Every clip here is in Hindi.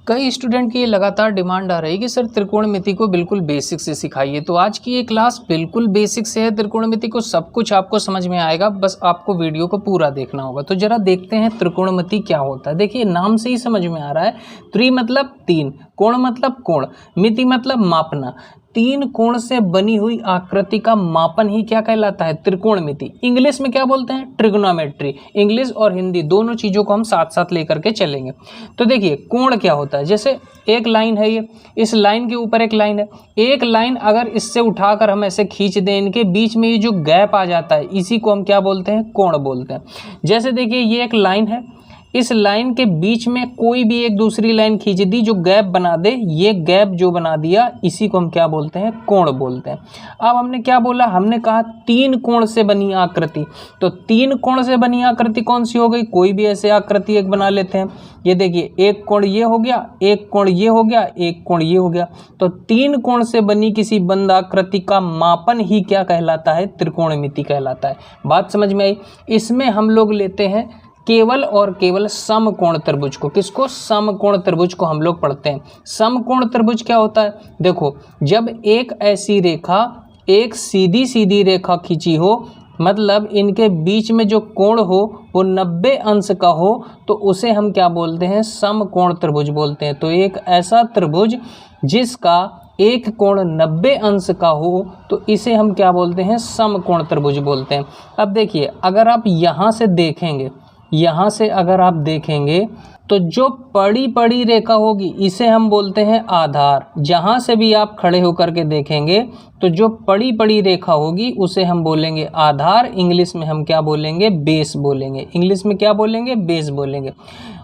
कई स्टूडेंट की ये लगातार डिमांड आ रही है कि सर त्रिकोणमिति को बिल्कुल बेसिक से सिखाइए। तो आज की ये क्लास बिल्कुल बेसिक से है। त्रिकोणमिति को सब कुछ आपको समझ में आएगा, बस आपको वीडियो को पूरा देखना होगा। तो जरा देखते हैं त्रिकोणमिति क्या होता है। देखिए नाम से ही समझ में आ रहा है, त्रि मतलब तीन, कोण मतलब कोण, मिति मतलब मापना। तीन कोण से बनी हुई आकृति का मापन ही क्या कहलाता है? त्रिकोणमिति। इंग्लिश में क्या बोलते हैं? ट्रिग्नोमेट्री। इंग्लिश और हिंदी दोनों चीज़ों को हम साथ साथ लेकर के चलेंगे। तो देखिए कोण क्या होता है, जैसे एक लाइन है, ये इस लाइन के ऊपर एक लाइन है, एक लाइन अगर इससे उठाकर हम ऐसे खींच दें, इनके बीच में ये जो गैप आ जाता है इसी को हम क्या बोलते हैं? कोण बोलते हैं। जैसे देखिए ये एक लाइन है, इस लाइन के बीच में कोई भी एक दूसरी लाइन खींच दी जो गैप बना दे, ये गैप जो बना दिया इसी को हम क्या बोलते हैं? कोण बोलते हैं। अब हमने क्या बोला? हमने कहा तीन कोण से बनी आकृति। तो तीन कोण से बनी आकृति कौन सी हो गई? कोई भी ऐसे आकृति एक बना लेते हैं। ये देखिए एक कोण ये हो गया, एक कोण ये हो गया, एक कोण ये हो गया। तो तीन कोण से बनी किसी बंद आकृति का मापन ही क्या कहलाता है? त्रिकोणमिति कहलाता है। बात समझ में आई? इसमें हम लोग लेते हैं केवल और केवल समकोण त्रिभुज को। किसको? समकोण त्रिभुज को हम लोग पढ़ते हैं। समकोण त्रिभुज क्या होता है? देखो जब एक ऐसी रेखा, एक सीधी सीधी रेखा खींची हो, मतलब इनके बीच में जो कोण हो वो 90 अंश का हो, तो उसे हम क्या बोलते हैं? समकोण त्रिभुज बोलते हैं। तो एक ऐसा त्रिभुज जिसका एक कोण 90 अंश का हो तो इसे हम क्या बोलते हैं? समकोण त्रिभुज बोलते हैं। अब देखिए अगर आप यहाँ से देखेंगे, यहाँ से अगर आप देखेंगे तो जो पड़ी पड़ी रेखा होगी इसे हम बोलते हैं आधार। जहाँ से भी आप खड़े होकर के देखेंगे तो जो पड़ी पड़ी रेखा होगी उसे हम बोलेंगे आधार। इंग्लिश में हम क्या बोलेंगे? बेस बोलेंगे। इंग्लिश में क्या बोलेंगे? बेस बोलेंगे।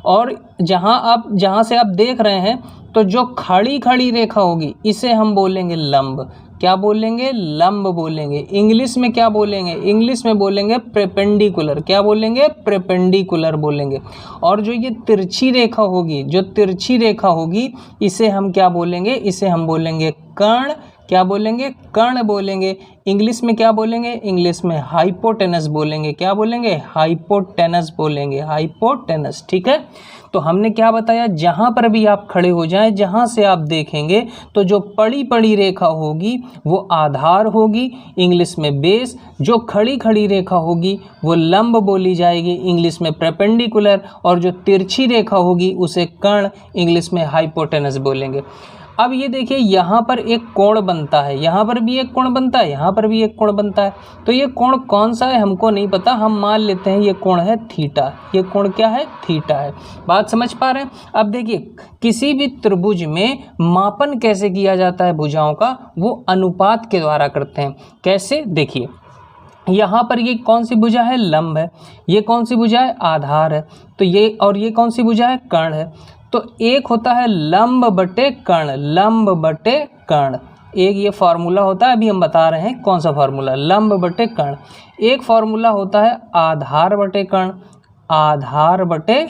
और जहाँ से आप देख रहे हैं तो जो खड़ी खड़ी रेखा होगी इसे हम बोलेंगे लंब। क्या बोलेंगे? लंब बोलेंगे। इंग्लिश में क्या बोलेंगे? इंग्लिश में बोलेंगे परपेंडिकुलर। क्या बोलेंगे? परपेंडिकुलर बोलेंगे। और जो ये तिरछी रेखा होगी, जो तिरछी रेखा होगी इसे हम क्या बोलेंगे? इसे हम बोलेंगे कर्ण। क्या बोलेंगे? कर्ण बोलेंगे। इंग्लिश में क्या बोलेंगे? इंग्लिश में हाइपोटेनस बोलेंगे। क्या बोलेंगे? हाइपोटेनस बोलेंगे। हाइपोटेनस। ठीक है। तो हमने क्या बताया? जहाँ पर भी आप खड़े हो जाएं, जहाँ से आप देखेंगे तो जो पड़ी पड़ी रेखा होगी वो आधार होगी, इंग्लिश में बेस। जो खड़ी खड़ी रेखा होगी वो लंब बोली जाएगी, इंग्लिश में परपेंडिकुलर। और जो तिरछी रेखा होगी उसे कर्ण, इंग्लिश में हाइपोटेनस बोलेंगे। अब ये देखिए यहाँ पर एक कोण बनता है, यहाँ पर भी एक कोण बनता है, यहाँ पर भी एक कोण बनता है। तो ये कोण कौन सा है हमको नहीं पता, हम मान लेते हैं ये कोण है थीटा। ये कोण क्या है? थीटा है। बात समझ पा रहे हैं? अब देखिए किसी भी त्रिभुज में मापन कैसे किया जाता है भुजाओं का? वो अनुपात के द्वारा करते हैं। कैसे? देखिए यहाँ पर ये कौन सी भुजा है? लंब है। ये कौन सी भुजा है? आधार है। तो ये और ये कौन सी भुजा है? कर्ण है। तो एक होता है लंब बटे कर्ण, लंब बटे कर्ण। एक ये फार्मूला होता है, अभी हम बता रहे हैं कौन सा फार्मूला, लंब बटे कर्ण। एक फार्मूला होता है आधार बटे कर्ण, आधार बटे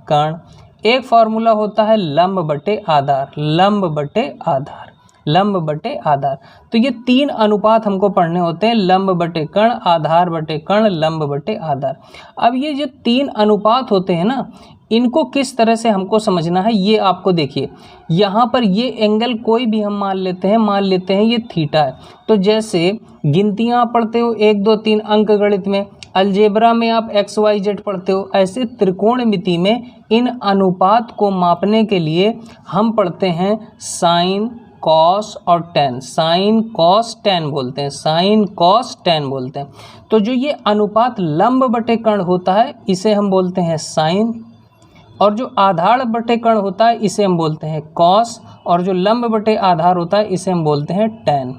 कर्ण। एक फार्मूला होता है लंब बटे आधार, लंब बटे आधार, लंब बटे आधार। तो ये तीन अनुपात हमको पढ़ने होते हैं, लंब बटे कर्ण, आधार बटे कर्ण, लंब बटे आधार। अब ये जो तीन अनुपात होते हैं ना, इनको किस तरह से हमको समझना है ये आपको देखिए। यहाँ पर ये एंगल कोई भी हम मान लेते हैं ये थीटा है। तो जैसे गिनतियाँ पढ़ते हो 1 2 3 अंक गणित में, अलजेब्रा में आप XYZ पढ़ते हो, ऐसे त्रिकोणमिति में इन अनुपात को मापने के लिए हम पढ़ते हैं साइन, कॉस और टेन। साइन कॉस टेन बोलते हैं, साइन कॉस टेन बोलते हैं। तो जो ये अनुपात लंब बटे कर्ण होता है इसे हम बोलते हैं साइन, और जो आधार बटे कर्ण होता है इसे हम बोलते हैं कॉस, और जो लंब बटे आधार होता है इसे हम बोलते हैं टेन।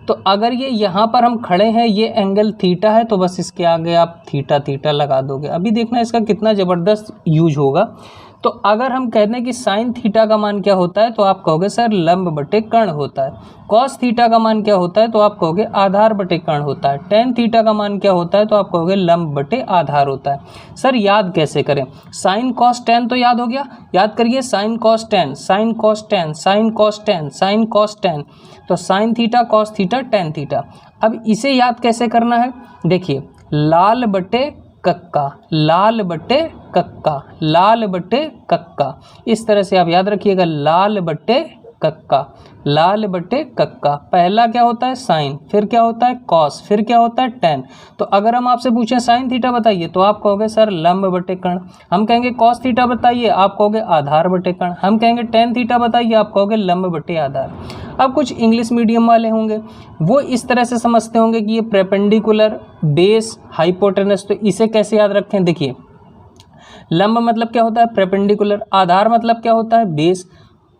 तो अगर ये यहाँ पर हम खड़े हैं, ये एंगल थीटा है, तो बस इसके आगे आप थीटा थीटा लगा दोगे। अभी देखना इसका कितना ज़बरदस्त यूज होगा। तो अगर हम कहते हैं कि साइन थीटा का मान क्या होता है तो आप कहोगे सर लंब बटे कर्ण होता है। कॉस थीटा का मान क्या होता है तो आप कहोगे आधार बटे कर्ण होता है। टेन थीटा का मान क्या होता है तो आप कहोगे लंब बटे आधार होता है। सर याद कैसे करें? साइन कॉस टेन तो याद हो गया, याद करिए sin cos tan, sin cos tan, sin cos tan, sin cos tan. तो sin theta, cos theta, tan theta. अब इसे याद कैसे करना है? देखिए लाल बटे कक्का, लाल बटे कक्का, लाल बटे कक्का। इस तरह से आप याद रखिएगा, लाल बटे कक्का, लाल बटे कक्का। पहला क्या होता है साइन, फिर क्या होता है कॉस, फिर क्या होता है टेन। तो अगर हम आपसे पूछें साइन थीटा बताइए तो आप कहोगे सर लंब बटे कर्ण। हम कहेंगे कॉस थीटा बताइए, आप कहोगे आधार बटे कर्ण। हम कहेंगे टेन थीटा बताइए, आप कहोगे लंब बटे आधार। अब कुछ इंग्लिश मीडियम वाले होंगे वो इस तरह से समझते होंगे कि ये परपेंडिकुलर, बेस, हाइपोटेनस। तो इसे कैसे याद रखें, देखिए लंब मतलब क्या होता है परपेंडिकुलर, आधार मतलब क्या होता है बेस,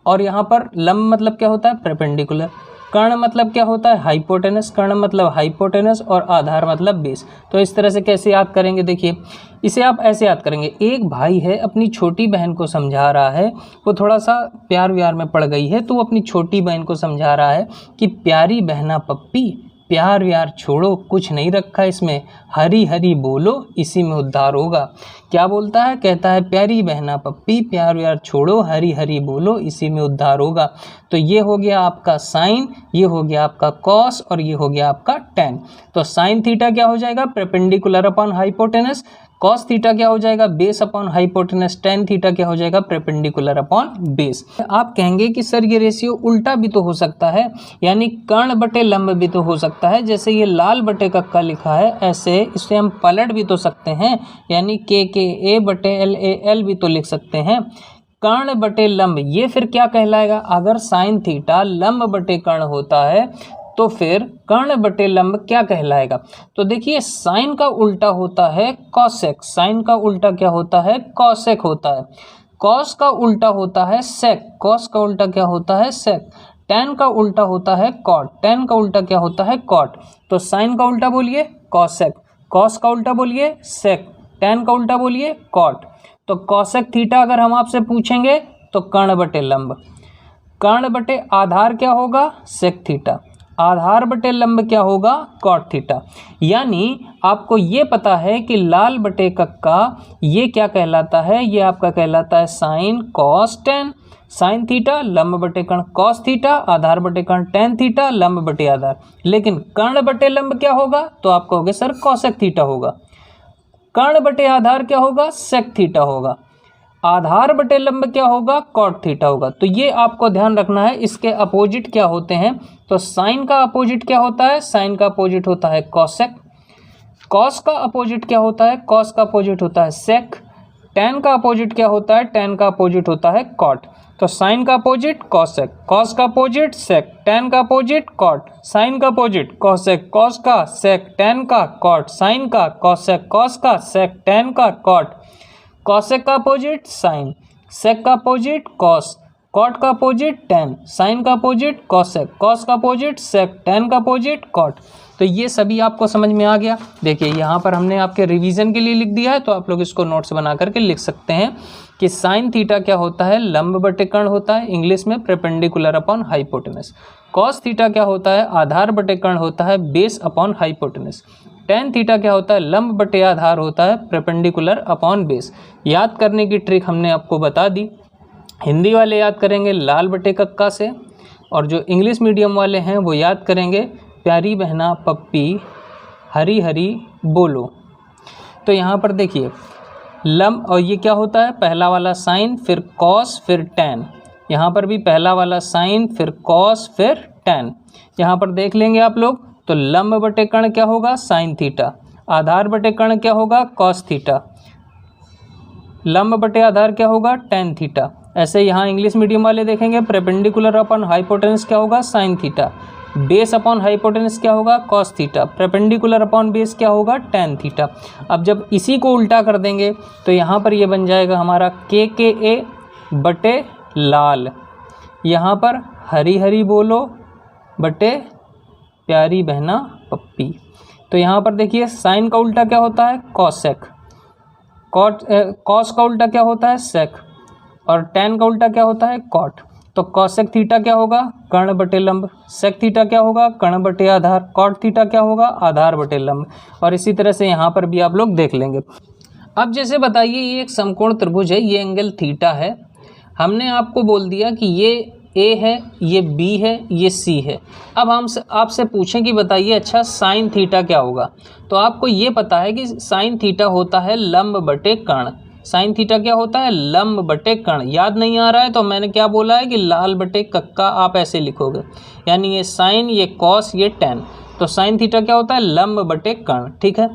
और यहाँ पर लंब मतलब क्या होता है परपेंडिकुलर, कर्ण मतलब क्या होता है हाइपोटेनस, कर्ण मतलब हाइपोटेनस, और आधार मतलब बेस। तो इस तरह से कैसे याद करेंगे, देखिए इसे आप ऐसे याद करेंगे, एक भाई है अपनी छोटी बहन को समझा रहा है, वो थोड़ा सा प्यार व्यार में पड़ गई है, तो वो अपनी छोटी बहन को समझा रहा है कि प्यारी बहना पप्पी, प्यार व्यार छोड़ो, कुछ नहीं रखा इसमें, हरी हरी बोलो, इसी में उद्धार होगा। क्या बोलता है, कहता है प्यारी बहना पप्पी, प्यार व्यार छोड़ो, हरी हरी बोलो, इसी में उद्धार होगा। तो ये हो गया आपका साइन, ये हो गया आपका कॉस, और ये हो गया आपका टेन। तो साइन थीटा क्या हो जाएगा perpendicular upon hypotenuse, cos theta क्या हो जाएगा base upon hypotenuse, tan theta क्या हो जाएगा परपेंडिकुलर अपॉन बेस। आप कहेंगे कि सर ये रेशियो उल्टा भी तो हो सकता है, यानी कर्ण बटे लंब भी तो हो सकता है, जैसे ये लाल बटे कक्का लिखा है ऐसे इसे हम पलट भी तो सकते हैं, यानी के ए बटे एल ए एल भी तो लिख सकते हैं। कर्ण बटे लंब ये फिर क्या कहलाएगा, अगर साइन थीटा लंब बटे कर्ण होता है तो फिर कर्ण बटे लंब क्या कहलाएगा। तो देखिए साइन का उल्टा होता है कॉसेक, साइन का उल्टा क्या होता है कॉसेक होता है, कॉस का उल्टा होता है सेक, कॉस का उल्टा क्या होता है सेक, टेन का उल्टा होता है कॉट, टेन का उल्टा क्या होता है कॉट। तो साइन का उल्टा बोलिए कॉसेक, कॉस का उल्टा बोलिए सेक, टेन का उल्टा बोलिए कॉट। तो कॉसेक थीटा अगर हम आपसे पूछेंगे तो कर्ण बटे लंब, कर्ण बटे आधार क्या होगा सेक थीटा, आधार बटे लंब क्या होगा कॉट थीटा। यानी आपको ये पता है कि लाल बटे कक्का ये क्या कहलाता है, ये आपका कहलाता है sign cos tan, sine theta लंब बटे कर्ण, कॉस थीटा आधार बटे कर्ण, टेन थीटा लंब बटे आधार। लेकिन कर्ण बटे लंब क्या होगा, तो आप कहोगे सर कॉसेक थीटा होगा। कर्ण बटे आधार क्या होगा सेक थीटा होगा, आधार बटे लंब क्या होगा कॉट थीटा होगा। तो ये आपको ध्यान रखना है, इसके अपोजिट क्या होते हैं। तो साइन का अपोजिट क्या होता है, साइन का अपोजिट होता है कॉसेक, कॉस का अपोजिट क्या होता है, कॉस का अपोजिट होता है सेक, टेन का अपोजिट क्या होता है, टेन का अपोजिट होता है कॉट। तो साइन का अपोजिट कॉसेक, कॉस का अपोजिट सेक, टेन का अपोजिट कॉट, साइन का अपोजिट कॉसेक, कॉस का सेक, टेन का कॉट, साइन का कॉसेक, कॉस का सेक, टेन का कॉट, कॉसेक का अपोजिट साइन, सेक का अपोजिट कॉस, कॉट का अपोजिट टेन, साइन का अपोजिट कॉसेक, कॉस का अपोजिट सेक, टेन का अपोजिट कॉट। तो ये सभी आपको समझ में आ गया। देखिए यहाँ पर हमने आपके रिवीजन के लिए लिख दिया है, तो आप लोग इसको नोट्स बना करके लिख सकते हैं कि साइन थीटा क्या होता है लंब बटे कर्ण होता है, इंग्लिश में perpendicular upon hypotenuse. Cos theta क्या होता है आधार बटे कर्ण होता है, base upon hypotenuse. Tan theta क्या होता है लंब बटे आधार होता है, परपेंडिकुलर अपॉन बेस। याद करने की ट्रिक हमने आपको बता दी। हिंदी वाले याद करेंगे लाल बटे कक्का से, और जो इंग्लिश मीडियम वाले हैं वो याद करेंगे प्यारी बहना पप्पी हरी हरी बोलो। तो यहाँ पर देखिए लंब, और ये क्या होता है पहला वाला साइन फिर कॉस फिर टेन, यहाँ पर भी पहला वाला साइन फिर कॉस फिर टेन। यहाँ पर देख लेंगे आप लोग, तो लंब बटे कर्ण क्या होगा साइन थीटा, आधार बटे कर्ण क्या होगा कॉस थीटा, लंब बटे आधार क्या होगा टेन थीटा। ऐसे यहाँ इंग्लिश मीडियम वाले देखेंगे परपेंडिकुलर अपॉन हाइपोटेनस क्या होगा sine theta, base upon hypotenuse क्या होगा cos theta, perpendicular upon base क्या होगा टेन थीटा। अब जब इसी को उल्टा कर देंगे तो यहाँ पर ये बन जाएगा हमारा के ए बटे लाल, यहाँ पर हरी हरी बोलो बटे प्यारी बहना पप्पी। तो यहाँ पर देखिए साइन का उल्टा क्या होता है कॉसेक, कॉस का उल्टा क्या होता है सेक, और टेन का उल्टा क्या होता है कॉट। तो कॉसेक थीटा क्या होगा कर्ण बटे लंब, सेक थीटा क्या होगा कर्ण बटे आधार, कॉट थीटा क्या होगा आधार बटे लंब। और इसी तरह से यहाँ पर भी आप लोग देख लेंगे। अब जैसे बताइए ये एक समकोण त्रिभुज है, ये एंगल थीटा है, हमने आपको बोल दिया कि ये ए है, ये बी है, ये सी है। अब हम आपसे पूछें कि बताइए अच्छा साइन थीटा क्या होगा, तो आपको ये पता है कि साइन थीटा होता है लंब बटे कर्ण। साइन थीटा क्या होता है? लंब बटे कर्ण। याद नहीं आ रहा है तो मैंने क्या बोला है कि लाल बटे कक्का आप ऐसे लिखोगे, यानी ये साइन, ये कॉस, ये टेन। तो साइन थीटा क्या होता है? लंब बटे कर्ण। ठीक है,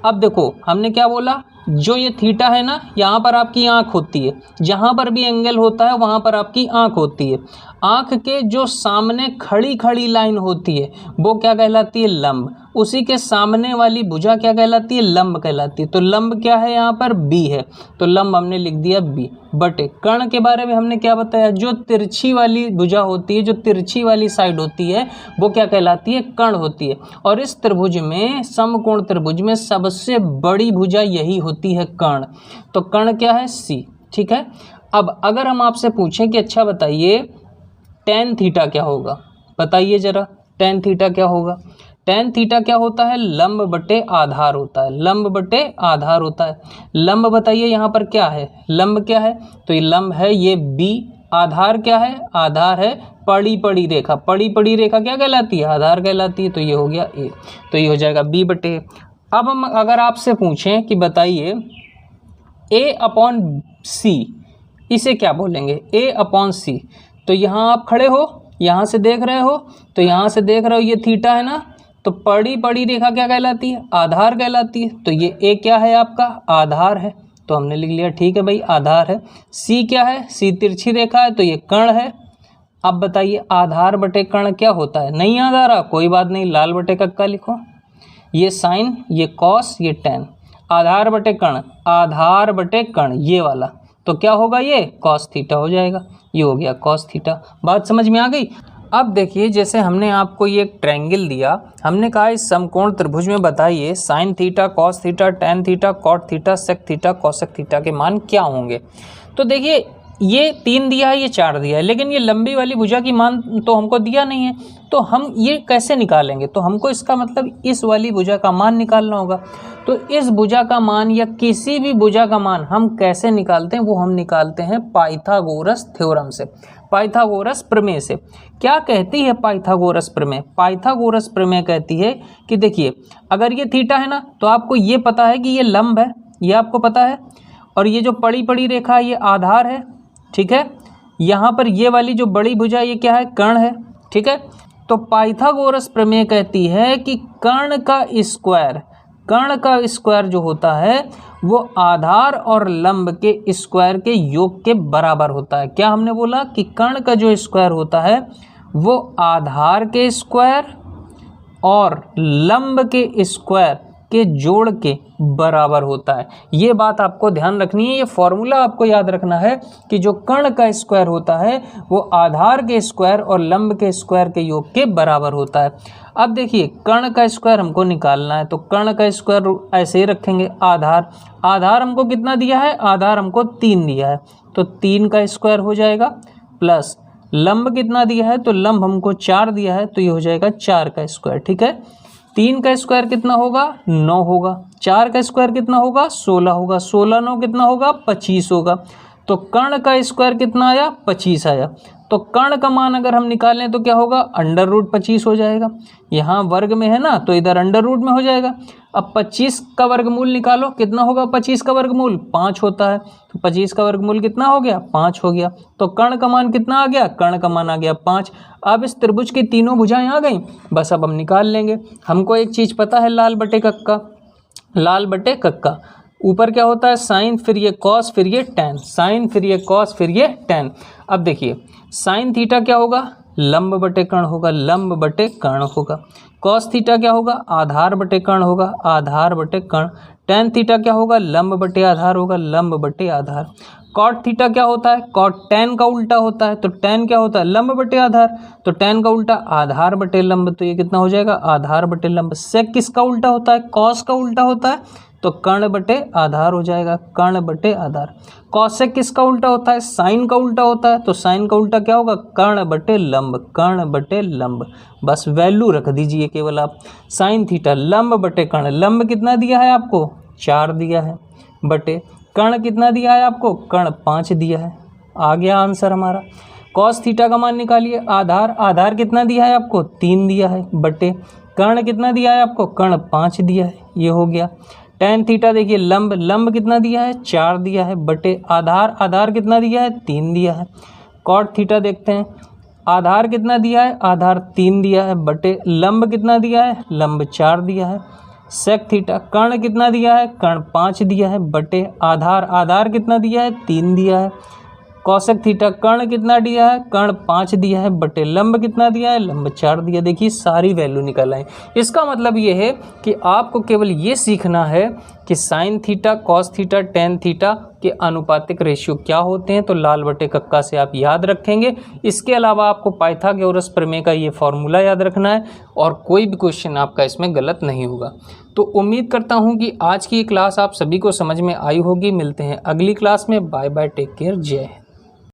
अब देखो हमने क्या बोला, जो ये थीटा है ना, यहाँ पर आपकी आंख होती है, जहाँ पर भी एंगल होता है वहाँ पर आपकी आंख होती है। आंख के जो सामने खड़ी खड़ी लाइन होती है वो क्या कहलाती है? लंब। उसी के सामने वाली भुजा क्या कहलाती है? लंब कहलाती है। तो लंब क्या है यहाँ पर? बी है, तो लंब हमने लिख दिया बी बटे कर्ण। के बारे में हमने क्या बताया? जो तिरछी वाली भुजा होती है, जो तिरछी वाली साइड होती है वो क्या कहलाती है? कर्ण होती है। और इस त्रिभुज में, समकोण त्रिभुज में सबसे बड़ी भुजा यही होती है, कर्ण। तो कर्ण क्या है? सी। ठीक है, अब अगर हम आपसे पूछें कि अच्छा बताइए टेन थीटा क्या होगा, बताइए जरा टेन थीटा क्या होगा। टेन थीटा क्या होता है? लंब बटे आधार होता है, लंब बटे आधार होता है। लंब बताइए यहाँ पर क्या है? लंब क्या है? तो ये लंब है, ये बी। आधार क्या है? आधार है पड़ी पड़ी रेखा। पड़ी पड़ी रेखा क्या कहलाती है? आधार कहलाती है। तो ये हो गया ए, तो ये हो जाएगा बी बटे। अब हम अगर आपसे पूछें कि बताइए ए अपॉन सी, इसे क्या बोलेंगे? ए अपॉन सी। तो यहाँ आप खड़े हो, यहाँ से देख रहे हो, तो यहाँ से देख रहे हो ये थीटा है ना, तो पड़ी पड़ी रेखा क्या कहलाती है? आधार कहलाती है। तो ये ए क्या है आपका? आधार है, तो हमने लिख लिया ठीक है भाई आधार है। सी क्या है? सी तिरछी रेखा है, तो ये कर्ण है। अब बताइए आधार बटे कर्ण क्या होता है? नहीं याद आ रहा? कोई बात नहीं, लाल बटे कक्का लिखो। ये साइन, ये कॉस, ये टेन। आधार बटे कर्ण, आधार बटे कर्ण ये वाला, तो क्या होगा? ये कॉस थीटा हो जाएगा। ये हो गया कॉस थीटा। बात समझ में आ गई? अब देखिए जैसे हमने आपको ये एक ट्रायंगल दिया, हमने कहा इस समकोण त्रिभुज में बताइए sine theta, cos theta, tan theta, cot theta, sec theta, cosec theta के मान क्या होंगे। तो देखिए ये 3 दिया है, ये 4 दिया है, लेकिन ये लंबी वाली भुजा की मान तो हमको दिया नहीं है, तो हम ये कैसे निकालेंगे? तो हमको इसका मतलब इस वाली भुजा का मान निकालना होगा। तो इस भुजा का मान या किसी भी भुजा का मान हम कैसे निकालते हैं? वो हम निकालते हैं पाइथागोरस थ्योरम से, पाइथागोरस प्रमेय से। क्या कहती है पाइथागोरस प्रमेय? पाइथागोरस प्रमेय कहती है कि देखिए अगर ये थीटा है ना, तो आपको ये पता है कि ये लंब है, ये आपको पता है, और ये जो पड़ी पड़ी रेखा है ये आधार है। ठीक है, यहाँ पर ये वाली जो बड़ी भुजा ये क्या है? कर्ण है। ठीक है, तो पाइथागोरस प्रमेय कहती है कि कर्ण का स्क्वायर, कर्ण का स्क्वायर जो होता है वो आधार और लंब के स्क्वायर के योग के बराबर होता है। क्या हमने बोला? कि कर्ण का जो स्क्वायर होता है वो आधार के स्क्वायर और लंब के स्क्वायर के जोड़ के बराबर होता है। ये बात आपको ध्यान रखनी है, ये फॉर्मूला आपको याद रखना है कि जो कर्ण का स्क्वायर होता है वो आधार के स्क्वायर और लंब के स्क्वायर के योग के बराबर होता है। अब देखिए कर्ण का स्क्वायर हमको निकालना है, तो कर्ण का स्क्वायर ऐसे ही रखेंगे। आधार, आधार हमको कितना दिया है? आधार हमको 3 दिया है, तो 3 का स्क्वायर हो जाएगा, प्लस लंब कितना दिया है? तो लंब हमको 4 दिया है, तो ये हो जाएगा 4 का स्क्वायर। ठीक है, 3 का स्क्वायर कितना होगा? 9 होगा। 4 का स्क्वायर कितना होगा? 16 होगा। 16 9 कितना होगा? 25 होगा। तो कर्ण का स्क्वायर कितना आया? 25 आया। तो कर्ण का मान अगर हम निकालें तो क्या होगा? अंडर रूट 25 हो जाएगा। यहाँ वर्ग में है ना, तो इधर अंडर रूट में हो जाएगा। अब 25 का वर्गमूल निकालो, कितना होगा 25 का वर्गमूल? 5 होता है। तो 25 का वर्गमूल कितना हो गया? 5 हो गया। तो कर्ण का मान कितना आ गया? कर्ण का मान आ गया 5। अब इस त्रिभुज की तीनों भुजाएं आ गई, बस अब हम निकाल लेंगे। हमको एक चीज़ पता है, लाल बटे कक्का, लाल बटे कक्का। ऊपर क्या होता है? साइन, फिर ये कॉस, फिर ये टेन, साइन, फिर ये कॉस, फिर ये टेन। अब देखिए साइन थीटा क्या होगा? लंब बटे कर्ण होगा, लंब बटे कर्ण होगा। कॉस थीटा क्या होगा? आधार बटे कर्ण होगा, आधार बटे कर्ण। टेन थीटा क्या होगा? लंब बटे आधार होगा, लंब बटे आधार। कॉट थीटा क्या होता है? कॉट टेन का उल्टा होता है, तो टेन क्या होता है? लंब बटे आधार, तो टेन का उल्टा आधार बटे लंब, तो ये कितना हो जाएगा? आधार बटे लंब। सेक किसका उल्टा होता है? कॉस का उल्टा होता है, तो कर्ण बटे आधार हो जाएगा, कर्ण बटे आधार। कॉसेक किसका उल्टा होता है? साइन का उल्टा होता है, तो साइन का उल्टा क्या होगा? कर्ण बटे लंब, कर्ण बटे लंब। बस वैल्यू रख दीजिए केवल आप। साइन थीटा लंब बटे कर्ण, लंब कितना दिया है आपको? 4 दिया है, बटे कर्ण कितना दिया है आपको? कर्ण 5 दिया है। आ गया आंसर हमारा। कॉस थीटा का मान निकालिए। आधार कितना दिया है आपको 3 दिया है, बटे कर्ण कितना दिया है आपको, कर्ण 5 दिया है, ये हो गया। टेन थीटा देखिए लंब कितना दिया है 4 दिया है, बटे आधार कितना दिया है 3 दिया है। कॉट थीटा देखते हैं, आधार कितना दिया है, आधार 3 दिया है, बटे लंब कितना दिया है, लंब 4 दिया है। सेक थीटा कर्ण कितना दिया है, कर्ण 5 दिया है, बटे आधार कितना दिया है 3 दिया है। कौशिक थीटा कर्ण कितना दिया है, कर्ण 5 दिया है, बटे लंब कितना दिया है, लंब 4 दिया। देखिए सारी वैल्यू निकल आए। इसका मतलब ये है कि आपको केवल ये सीखना है कि sign theta, cos theta, tan theta के अनुपातिक रेशियो क्या होते हैं, तो लाल बटे कक्का से आप याद रखेंगे। इसके अलावा आपको पाइथागोरस प्रमेय का ये फॉर्मूला याद रखना है और कोई भी क्वेश्चन आपका इसमें गलत नहीं होगा। तो उम्मीद करता हूँ कि आज की क्लास आप सभी को समझ में आई होगी। मिलते हैं अगली क्लास में। बाय बाय, टेक केयर, जय हिंद।